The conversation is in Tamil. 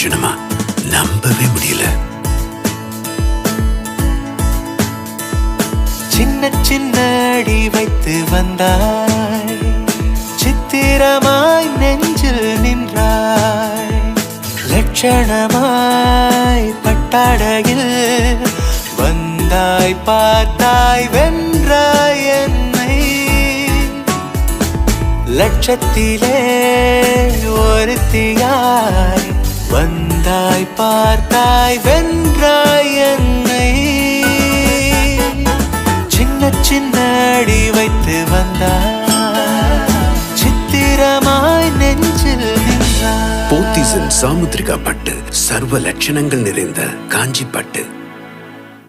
லட்சணமா நம்பவே முடியல. சின்ன சின்ன அடி வைத்து வந்தாய், சித்திரமாய் நெஞ்சில் நின்றாய். லட்சணமாய் பட்டாடையில் வந்தாய், பார்த்தாய், வென்றாய் என்னை. லட்சத்திலே ஒருத்தியாய் வந்தாய், பார்த்தாய், வென்றாய் என்னை. சின்ன சின்ன அடி வைத்து வந்தாய், சித்திரமாய் நெஞ்சில் நின்றாய். போத்தீஸின் சாமுத்திரிகா பட்டு சர்வ லட்சணங்கள் நிறைந்த காஞ்சி பட்டு.